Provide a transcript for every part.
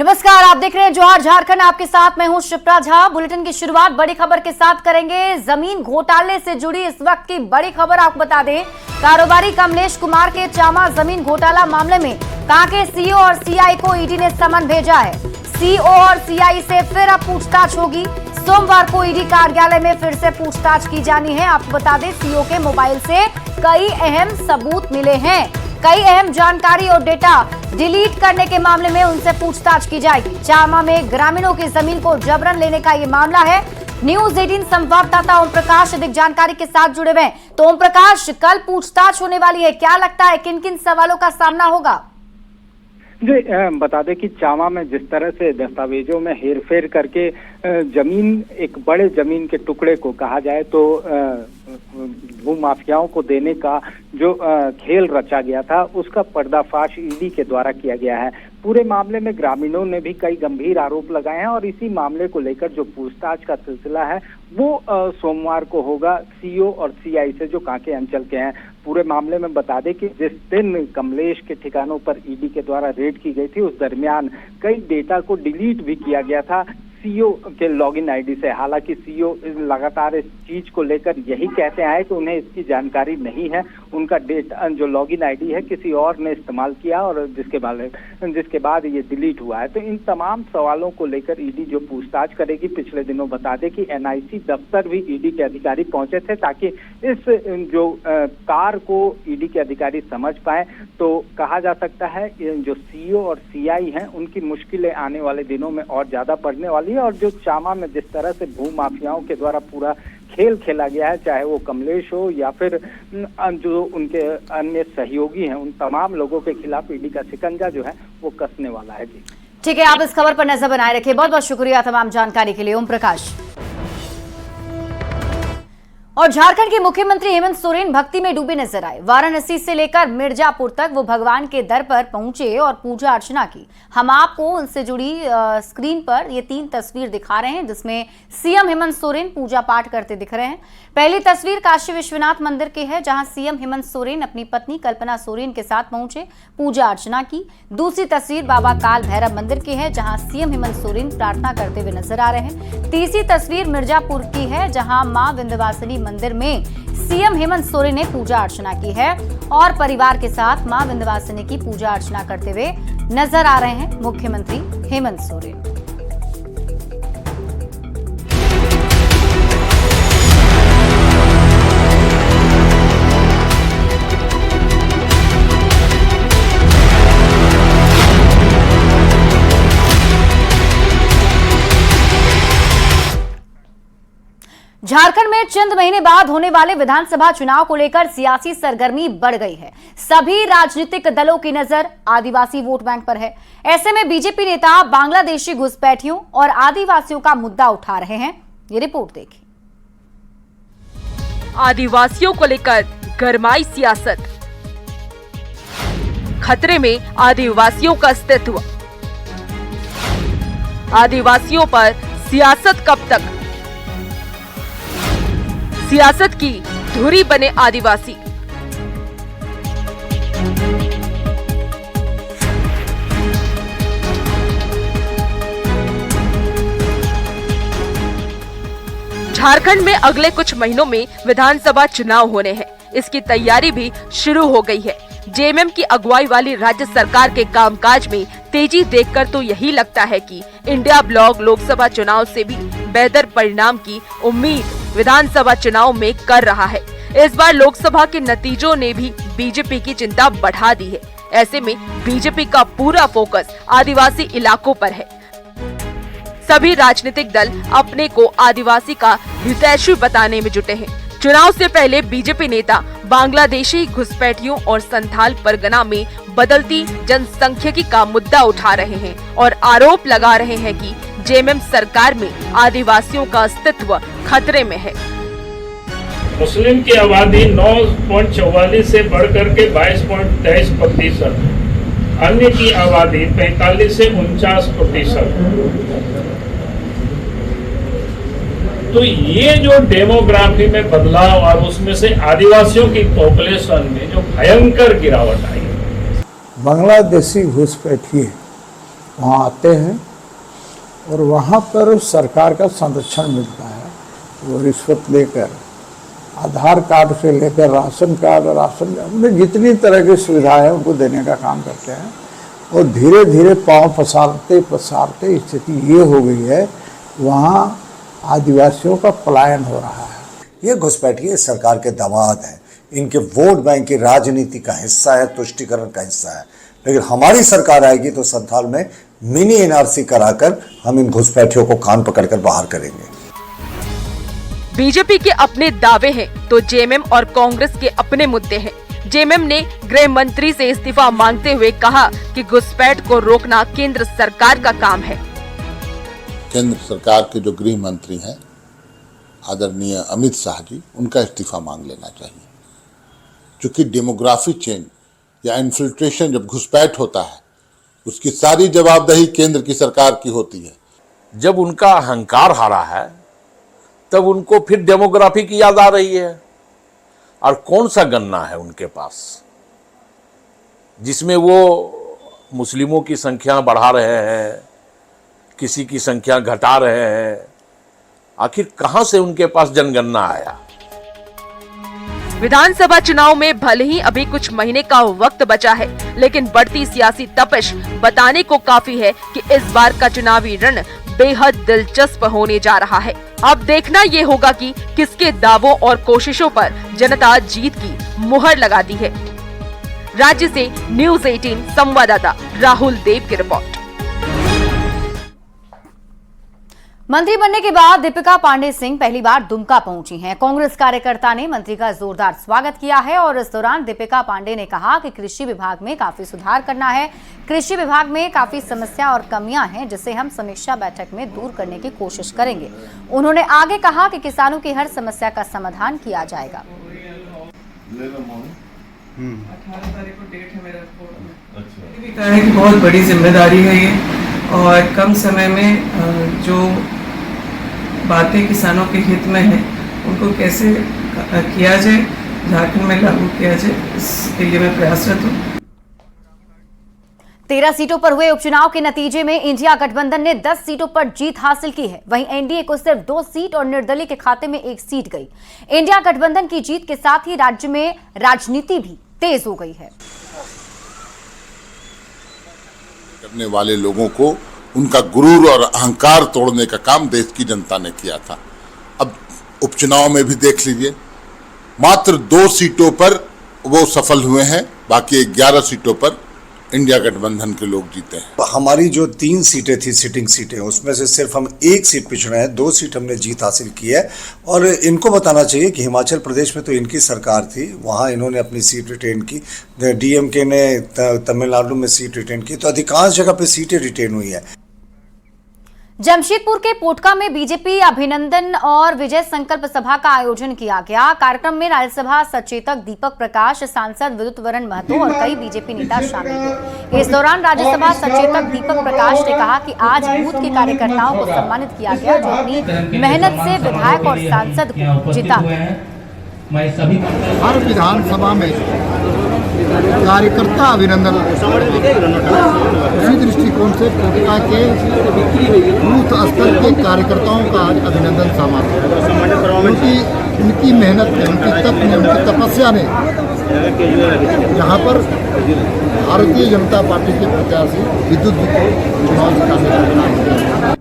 नमस्कार, आप देख रहे हैं जौहर झारखंड। आपके साथ मैं हूं शिप्रा झा। बुलेटिन की शुरुआत बड़ी खबर के साथ करेंगे। जमीन घोटाले से जुड़ी इस वक्त की बड़ी खबर आपको बता दें। कारोबारी कमलेश कुमार के चामा जमीन घोटाला मामले में कांके सीईओ और सीआई को ईडी ने समन भेजा है। सीईओ और सीआई से फिर अब पूछताछ होगी। सोमवार को ईडी कार्यालय में फिर से पूछताछ की जानी है। आपको बता दें, सीईओ के मोबाइल से कई अहम सबूत मिले हैं। कई अहम जानकारी और डेटा डिलीट करने के मामले में उनसे पूछताछ की जाएगी। चामा में ग्रामीणों की जमीन को जबरन लेने का ये मामला है। न्यूज 18 संवाददाता ओम प्रकाश अधिक जानकारी के साथ जुड़े हुए हैं। तो ओम प्रकाश, कल पूछताछ होने वाली है, क्या लगता है किन किन सवालों का सामना होगा? जी, बता दें कि चामा में जिस तरह से दस्तावेजों में हेरफेर करके जमीन, एक बड़े जमीन के टुकड़े को कहा जाए तो भूमाफियाओं को देने का जो खेल रचा गया था, उसका पर्दाफाश ईडी के द्वारा किया गया है। पूरे मामले में ग्रामीणों ने भी कई गंभीर आरोप लगाए हैं और इसी मामले को लेकर जो पूछताछ का सिलसिला है वो सोमवार को होगा सीईओ और सीआई से, जो कांके अंचल के हैं। पूरे मामले में बता दें कि जिस दिन कमलेश के ठिकानों पर ईडी के द्वारा रेड की गई थी, उस दरमियान कई डेटा को डिलीट भी किया गया था सीईओ के लॉगिन आईडी से। हालांकि सीईओ लगातार इस चीज को लेकर यही कहते आए कि उन्हें इसकी जानकारी नहीं है। उनका डेटा जो लॉगिन आईडी है किसी और ने इस्तेमाल किया और जिसके बाद ये डिलीट हुआ है। तो इन तमाम सवालों को लेकर ईडी जो पूछताछ करेगी, पिछले दिनों बता दें कि एनआईसी दफ्तर भी ईडी के अधिकारी पहुंचे थे ताकि इस जो कार को ईडी के अधिकारी समझ पाए। तो कहा जा सकता है जो सीईओ और सीआई हैं उनकी मुश्किलें आने वाले दिनों में और ज्यादा बढ़ने वाली। और जो चामा में जिस तरह से भूमाफियाओं के द्वारा पूरा खेल खेला गया है, चाहे वो कमलेश हो या फिर जो उनके अन्य सहयोगी हैं, उन तमाम लोगों के खिलाफ ईडी का शिकंजा जो है वो कसने वाला है। जी ठीक है, आप इस खबर पर नजर बनाए रखिए। बहुत बहुत शुक्रिया तमाम जानकारी के लिए ओम प्रकाश। और झारखंड के मुख्यमंत्री हेमंत सोरेन भक्ति में डूबे नजर आए। वाराणसी से लेकर मिर्जापुर तक वो भगवान के दर पर पहुंचे और पूजा अर्चना की। हम आपको उनसे जुड़ी स्क्रीन पर ये 3 तस्वीर दिखा रहे हैं जिसमें सीएम हेमंत सोरेन पूजा पाठ करते दिख रहे हैं। पहली तस्वीर काशी विश्वनाथ मंदिर की है, जहां सीएम हेमंत सोरेन अपनी पत्नी कल्पना सोरेन के साथ पहुंचे, पूजा अर्चना की। दूसरी तस्वीर बाबा काल भैरव मंदिर की है, जहां सीएम हेमंत सोरेन प्रार्थना करते हुए नजर आ रहे हैं। तीसरी तस्वीर मिर्जापुर की है, जहां मां विंध्यवासिनी मंदिर में सीएम हेमंत सोरेन ने पूजा अर्चना की है और परिवार के साथ मां विंध्यवासिनी की पूजा अर्चना करते हुए नजर आ रहे हैं मुख्यमंत्री हेमंत सोरेन। झारखंड में चंद महीने बाद होने वाले विधानसभा चुनाव को लेकर सियासी सरगर्मी बढ़ गई है। सभी राजनीतिक दलों की नजर आदिवासी वोट बैंक पर है। ऐसे में बीजेपी नेता बांग्लादेशी घुसपैठियों और आदिवासियों का मुद्दा उठा रहे हैं। ये रिपोर्ट देखिए। आदिवासियों को लेकर गरमाई सियासत, खतरे में आदिवासियों का अस्तित्व, आदिवासियों पर सियासत कब तक, सियासत की धुरी बने आदिवासी। झारखंड में अगले कुछ महीनों में विधानसभा चुनाव होने हैं। इसकी तैयारी भी शुरू हो गई है। जेएमएम की अगुवाई वाली राज्य सरकार के कामकाज में तेजी देखकर तो यही लगता है कि इंडिया ब्लॉक लोकसभा चुनाव से भी बेहतर परिणाम की उम्मीद विधानसभा चुनाव में कर रहा है। इस बार लोकसभा के नतीजों ने भी बीजेपी की चिंता बढ़ा दी है। ऐसे में बीजेपी का पूरा फोकस आदिवासी इलाकों पर है। सभी राजनीतिक दल अपने को आदिवासी का हितैषी बताने में जुटे हैं। चुनाव से पहले बीजेपी नेता बांग्लादेशी घुसपैठियों और संथाल परगना में बदलती जनसंख्यिकी का मुद्दा उठा रहे हैं और आरोप लगा रहे हैं कि जेएमएम सरकार में आदिवासियों का अस्तित्व खतरे में है। मुस्लिम की आबादी 9.44 से बढ़कर के 22.23%, अन्य की आबादी 45 से 49%। तो ये जो डेमोग्राफी में बदलाव और उसमें से आदिवासियों की पॉपुलेशन में जो भयंकर गिरावट आई, बांग्लादेशी घुसपैठिए वहाँ आते हैं और वहाँ पर सरकार का संरक्षण मिलता है। वो रिश्वत लेकर आधार कार्ड से लेकर राशन कार्ड, राशन में जितनी तरह की सुविधाएं हैं उनको देने का काम करते हैं। और धीरे धीरे पाँव पसारते पसारते स्थिति ये हो गई है, वहाँ आदिवासियों का पलायन हो रहा है। ये घुसपैठिए सरकार के दामाद हैं, इनके वोट बैंक की राजनीति का हिस्सा है, तुष्टीकरण का हिस्सा है। लेकिन हमारी सरकार आएगी तो संथाल में मिनी एनआरसी कराकर हम इन घुसपैठियों को कान पकड़कर बाहर करेंगे। बीजेपी के अपने दावे हैं तो जेएमएम और कांग्रेस के अपने मुद्दे हैं। जेएमएम ने गृह मंत्री से इस्तीफा मांगते हुए कहा कि घुसपैठ को रोकना केंद्र सरकार का काम है। केंद्र सरकार के जो गृह मंत्री हैं आदरणीय अमित शाह जी, उनका इस्तीफा मांग लेना चाहिए। क्योंकि डेमोग्राफी चेंज या इन्फिल्ट्रेशन जब घुसपैठ होता है उसकी सारी जवाबदेही केंद्र की सरकार की होती है। जब उनका अहंकार हारा है तब उनको फिर डेमोग्राफी की याद आ रही है। और कौन सा गन्ना है उनके पास जिसमें वो मुस्लिमों की संख्या बढ़ा रहे हैं, किसी की संख्या घटा रहे हैं। आखिर कहां से उनके पास जनगणना आया? विधानसभा चुनाव में भले ही अभी कुछ महीने का वक्त बचा है, लेकिन बढ़ती सियासी तपिश बताने को काफी है कि इस बार का चुनावी रण बेहद दिलचस्प होने जा रहा है। अब देखना ये होगा कि किसके दावों और कोशिशों पर जनता जीत की मुहर लगाती है। राज्य से न्यूज़ 18 संवाददाता राहुल देव की रिपोर्ट। मंत्री बनने के बाद दीपिका पांडे सिंह पहली बार दुमका पहुंची हैं। कांग्रेस कार्यकर्ता ने मंत्री का जोरदार स्वागत किया है और इस दौरान दीपिका पांडे ने कहा कि कृषि विभाग में काफी सुधार करना है। कृषि विभाग में काफी समस्या और कमियां हैं जिसे हम समीक्षा बैठक में दूर करने की कोशिश करेंगे। उन्होंने आगे कहा कि किसानों की हर समस्या का समाधान किया जाएगा। 18 तारीख को डेट है मेरा रिपोर्ट में। भी कहा है कि बहुत बड़ी जिम्मेदारी है ये और कम समय में जो बातें किसानों के हित में है उनको कैसे किया जाए, झारखंड में लागू किया जाए, इसके लिए मैं प्रयासरत हूँ। 13 सीटों पर हुए उपचुनाव के नतीजे में इंडिया गठबंधन ने 10 सीटों पर जीत हासिल की है। वहीं एनडीए को सिर्फ 2 सीट और निर्दलीय के खाते में 1 सीट गई। इंडिया गठबंधन की जीत के साथ ही राज्य में राजनीति भी तेज हो गई है। करने वाले लोगों को उनका गुरूर और अहंकार तोड़ने का काम देश की जनता ने किया था। अब उपचुनाव में भी देख लीजिए, मात्र 2 सीटों पर वो सफल हुए हैं, बाकी 11 सीटों पर इंडिया गठबंधन के लोग जीते हैं। हमारी जो 3 सीटें थी सिटिंग सीटें, उसमें से सिर्फ हम 1 सीट पिछड़े हैं, 2 सीट हमने जीत हासिल की है। और इनको बताना चाहिए कि हिमाचल प्रदेश में तो इनकी सरकार थी, वहाँ इन्होंने अपनी सीट रिटेन की। डीएमके ने तमिलनाडु में सीट रिटेन की, तो अधिकांश जगह पे सीटें रिटेन हुई है। जमशेदपुर के पोटका में बीजेपी अभिनंदन और विजय संकल्प सभा का आयोजन किया गया। कार्यक्रम में राज्यसभा सचेतक दीपक प्रकाश, सांसद विद्युत वरण महतो और कई बीजेपी नेता शामिल हुए। इस दौरान राज्यसभा सचेतक दीपक प्रकाश ने कहा कि आज बूथ के कार्यकर्ताओं को सम्मानित किया गया जो अपनी मेहनत से विधायक और सांसद को जिता। हर विधानसभा में कार्यकर्ता अभिनंदन, उसी दृष्टिकोण से पोटका के बूथ स्तर के कार्यकर्ताओं का आज अभिनंदन समारोह, क्योंकि उनकी मेहनत ने, उनकी तप ने, उनकी तपस्या ने यहाँ पर भारतीय जनता पार्टी के प्रत्याशी विद्युत को चुनाव जिताने का काम किया।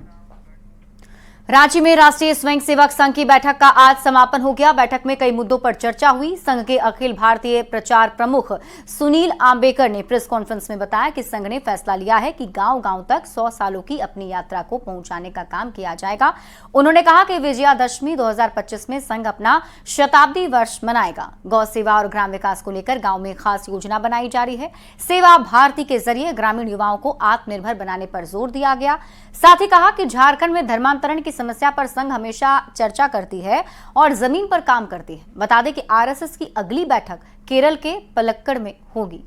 रांची में राष्ट्रीय स्वयंसेवक संघ की बैठक का आज समापन हो गया। बैठक में कई मुद्दों पर चर्चा हुई। संघ के अखिल भारतीय प्रचार प्रमुख सुनील आम्बेकर ने प्रेस कॉन्फ्रेंस में बताया कि संघ ने फैसला लिया है कि गांव-गांव तक 100 सालों की अपनी यात्रा को पहुंचाने का काम किया जाएगा। उन्होंने कहा कि विजयादशमी 2025 में संघ अपना शताब्दी वर्ष मनाएगा। गौ सेवा और ग्राम विकास को लेकर गाँव में खास योजना बनाई जा रही है। सेवा भारती के जरिए ग्रामीण युवाओं को आत्मनिर्भर बनाने पर जोर दिया गया। साथ ही कहा कि झारखंड में धर्मांतरण की समस्या पर संघ हमेशा चर्चा करती है और जमीन पर काम करती है। बता दें कि आरएसएस की अगली बैठक केरल के पलक्कड़ में होगी।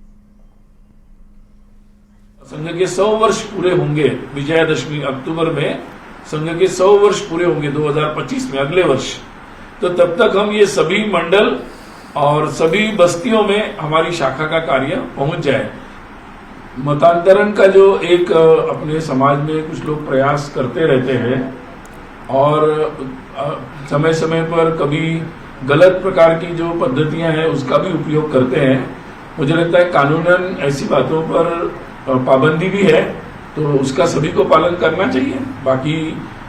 संघ के 100 वर्ष पूरे होंगे विजयादशमी अक्टूबर में। संघ के 100 वर्ष पूरे होंगे 2025 में, अगले वर्ष। तो तब तक हम ये सभी मंडल और सभी बस्तियों में हमारी शाखा का कार्य पहुंच जाए। मतांतरण का जो एक अपने समाज में कुछ लोग प्रयास करते रहते हैं और समय समय पर कभी गलत प्रकार की जो पद्धतियां हैं उसका भी उपयोग करते हैं। मुझे लगता है कानूनन ऐसी बातों पर पाबंदी भी है, तो उसका सभी को पालन करना चाहिए। बाकी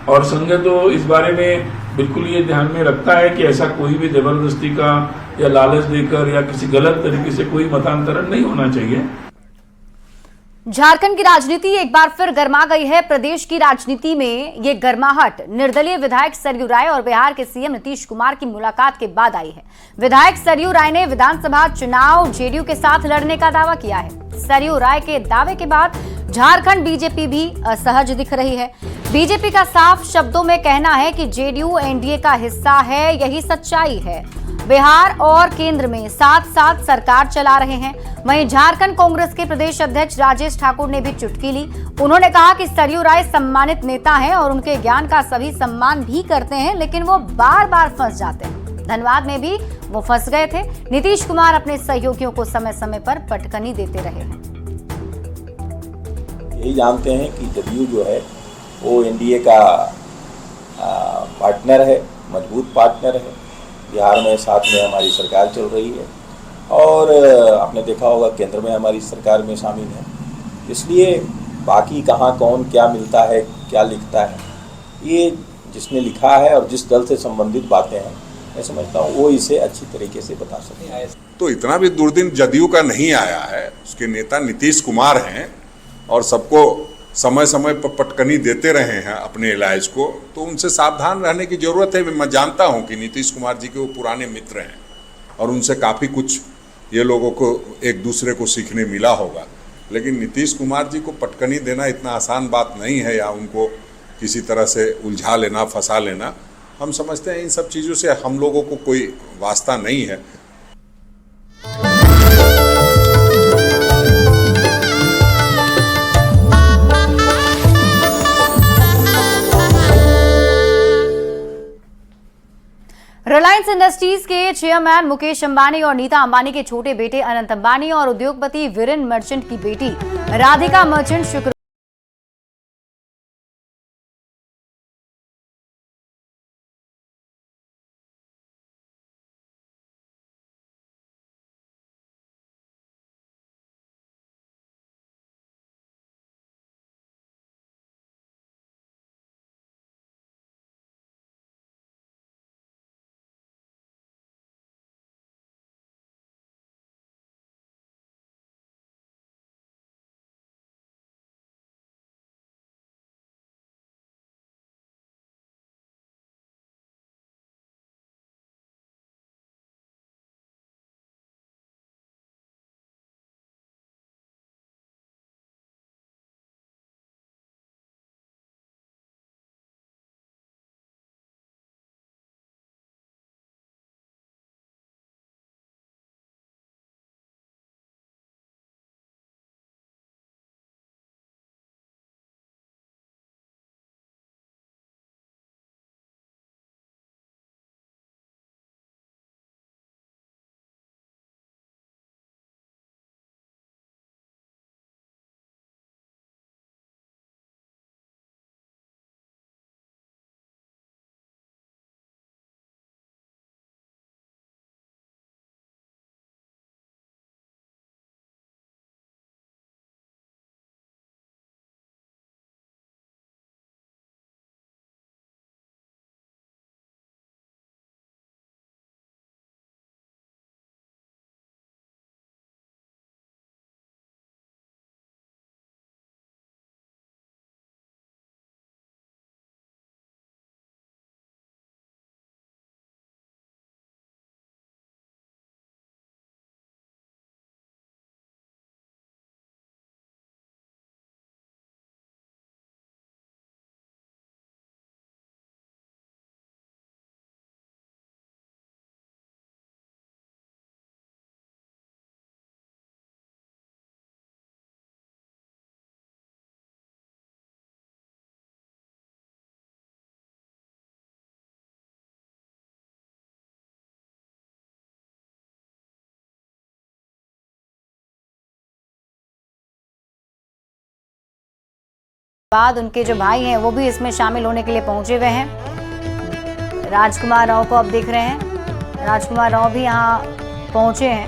और संघ तो इस बारे में बिल्कुल ये ध्यान में रखता है कि ऐसा कोई भी जबरदस्ती का या लालच देकर या किसी गलत तरीके से कोई मतांतरण नहीं होना चाहिए। झारखंड की राजनीति एक बार फिर गर्मा गई है। प्रदेश की राजनीति में ये गर्माहट निर्दलीय विधायक सरयू राय और बिहार के सीएम नीतीश कुमार की मुलाकात के बाद आई है। विधायक सरयू राय ने विधानसभा चुनाव जेडीयू के साथ लड़ने का दावा किया है। सरयू राय के दावे के बाद झारखंड बीजेपी भी असहज दिख रही है। बीजेपी का साफ शब्दों में कहना है कि जेडीयू एनडीए का हिस्सा है, यही सच्चाई है। बिहार और केंद्र में साथ साथ सरकार चला रहे हैं। वहीं झारखंड कांग्रेस के प्रदेश अध्यक्ष राजेश ठाकुर ने भी चुटकी ली। उन्होंने कहा कि सरयू राय सम्मानित नेता हैं और उनके ज्ञान का सभी सम्मान भी करते हैं, लेकिन वो बार बार फंस जाते हैं। धनबाद में भी वो फंस गए थे। नीतीश कुमार अपने सहयोगियों को समय समय पर पटकनी देते रहे हैं। यही जानते हैं कि जदयू जो है वो एनडीए का पार्टनर है, मजबूत पार्टनर है। बिहार में साथ में हमारी सरकार चल रही है और आपने देखा होगा केंद्र में हमारी सरकार में शामिल है। इसलिए बाकी कहाँ कौन क्या मिलता है, क्या लिखता है, ये जिसने लिखा है और जिस दल से संबंधित बातें हैं, मैं समझता हूँ वो इसे अच्छी तरीके से बता सकते हैं। तो इतना भी दुर्दिन जदयू का नहीं आया है। उसके नेता नीतीश कुमार हैं और सबको समय समय पर पटकनी देते रहे हैं अपने इलाज को, तो उनसे सावधान रहने की जरूरत है। मैं जानता हूं कि नीतीश कुमार जी के वो पुराने मित्र हैं और उनसे काफ़ी कुछ ये लोगों को एक दूसरे को सीखने मिला होगा, लेकिन नीतीश कुमार जी को पटकनी देना इतना आसान बात नहीं है या उनको किसी तरह से उलझा लेना, फंसा लेना। हम समझते हैं इन सब चीज़ों से हम लोगों को कोई वास्ता नहीं है। रिलायंस इंडस्ट्रीज के चेयरमैन मुकेश अंबानी और नीता अंबानी के छोटे बेटे अनंत अंबानी और उद्योगपति वीरेन मर्चेंट की बेटी राधिका मर्चेंट शुक्रवार बाद उनके जो भाई हैं वो भी इसमें शामिल होने के लिए पहुंचे हुए हैं। राजकुमार राव को अब देख रहे हैं, राजकुमार राव भी यहाँ पहुंचे हैं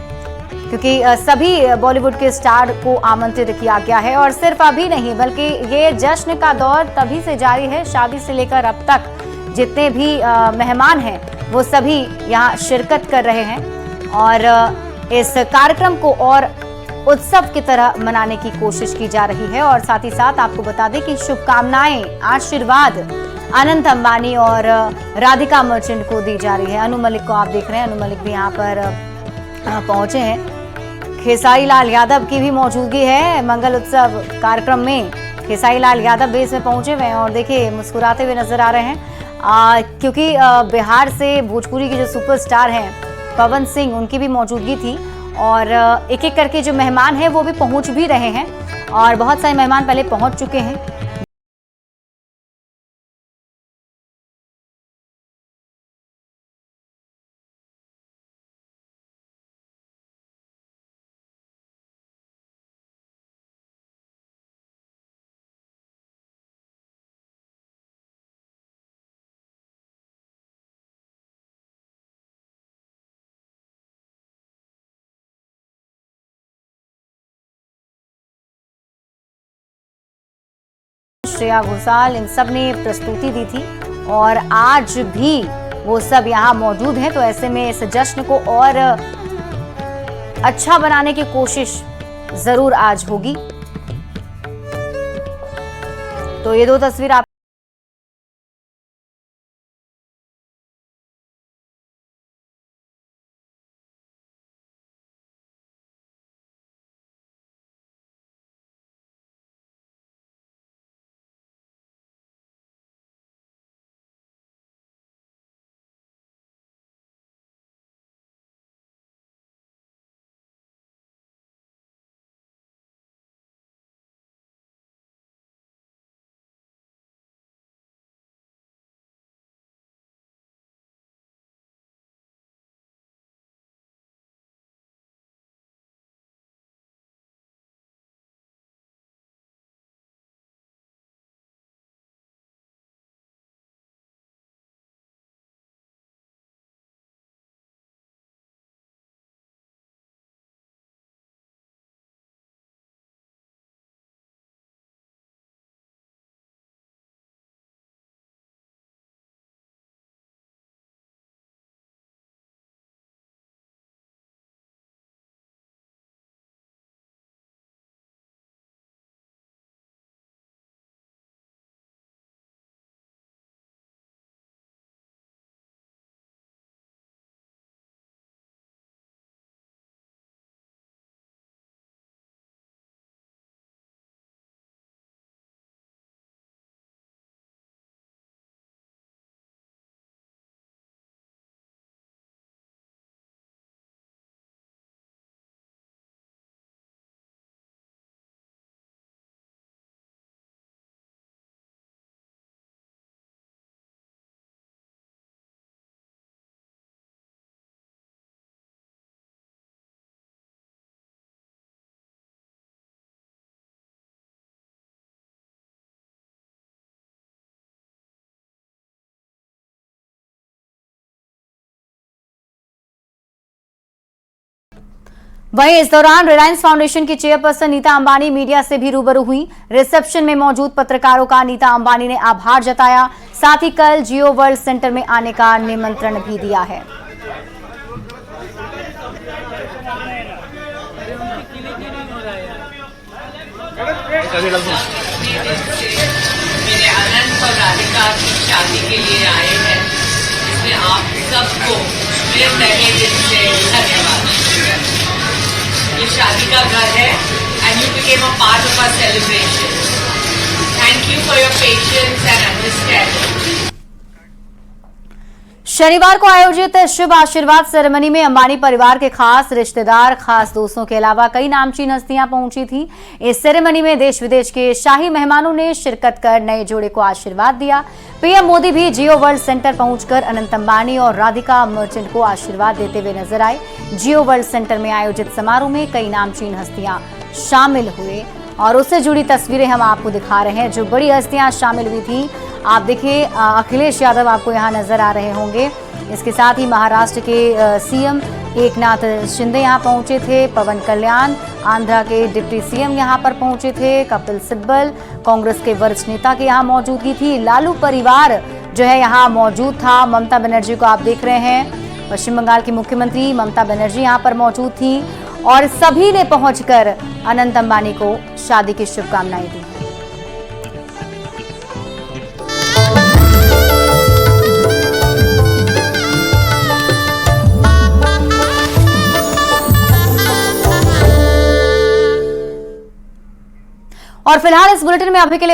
क्योंकि सभी बॉलीवुड के स्टार को आमंत्रित किया गया है। और सिर्फ अभी नहीं बल्कि ये जश्न का दौर तभी से जारी है, शादी से लेकर अब तक जितने भी मेहमान हैं वो सभी यहाँ शिरकत कर रहे हैं और इस कार्यक्रम को और उत्सव की तरह मनाने की कोशिश की जा रही है। और साथ ही साथ आपको बता दें कि शुभकामनाएं, आशीर्वाद अनंत अंबानी और राधिका मर्चेंट को दी जा रही है। अनु मलिक को आप देख रहे हैं, अनु मलिक भी यहाँ पर पहुंचे हैं। खेसारी लाल यादव की भी मौजूदगी है मंगल उत्सव कार्यक्रम में। खेसारी लाल यादव भी इसमें पहुंचे हुए हैं और देखिए मुस्कुराते हुए नजर आ रहे हैं क्योंकि बिहार से भोजपुरी के जो सुपरस्टार हैं पवन सिंह, उनकी भी मौजूदगी थी और एक एक करके जो मेहमान हैं वो भी पहुंच भी रहे हैं और बहुत सारे मेहमान पहले पहुंच चुके हैं। श्रेया घोषाल, इन सब ने प्रस्तुति दी थी और आज भी वो सब यहाँ मौजूद हैं। तो ऐसे में इस जश्न को और अच्छा बनाने की कोशिश जरूर आज होगी। तो ये दो तस्वीर आप वहीं इस दौरान रिलायंस फाउंडेशन की चेयरपर्सन नीता अंबानी मीडिया से भी रूबरू हुई। रिसेप्शन में मौजूद पत्रकारों का नीता अंबानी ने आभार जताया, साथ ही कल जियो वर्ल्ड सेंटर में आने का निमंत्रण भी दिया है। मेरे अनंत और राधिका की शादी के लिए आए हैं, इसमें आप सबको मेरे तहे दिल से धन्यवाद। ये शादी का घर है and you became a part of our celebration. Thank you for your patience and understanding. शनिवार को आयोजित शुभ आशीर्वाद सेरेमनी में अंबानी परिवार के खास रिश्तेदार, खास दोस्तों के अलावा कई नामचीन हस्तियां पहुंची थी। इस सेरेमनी में देश विदेश के शाही मेहमानों ने शिरकत कर नए जोड़े को आशीर्वाद दिया। पीएम मोदी भी जियो वर्ल्ड सेंटर पहुंचकर अनंत अंबानी और राधिका मर्चेंट को आशीर्वाद देते हुए नजर आए। जियो वर्ल्ड सेंटर में आयोजित समारोह में कई नामचीन हस्तियां शामिल हुए और उससे जुड़ी तस्वीरें हम आपको दिखा रहे हैं। जो बड़ी हस्तियां शामिल हुई थी, आप देखिए अखिलेश यादव आपको यहाँ नजर आ रहे होंगे। इसके साथ ही महाराष्ट्र के सीएम एकनाथ शिंदे यहाँ पहुंचे थे, पवन कल्याण आंध्रा के डिप्टी सीएम यहाँ पर पहुंचे थे, कपिल सिब्बल कांग्रेस के वरिष्ठ नेता के यहाँ मौजूदगी थी, लालू परिवार जो है यहाँ मौजूद था। ममता बनर्जी को आप देख रहे हैं, पश्चिम बंगाल की मुख्यमंत्री ममता बनर्जी यहाँ पर मौजूद थी और सभी ने पहुंचकर अनंत अंबानी को शादी की शुभकामनाएं दी। और फिलहाल इस बुलेटिन में अभी के लिए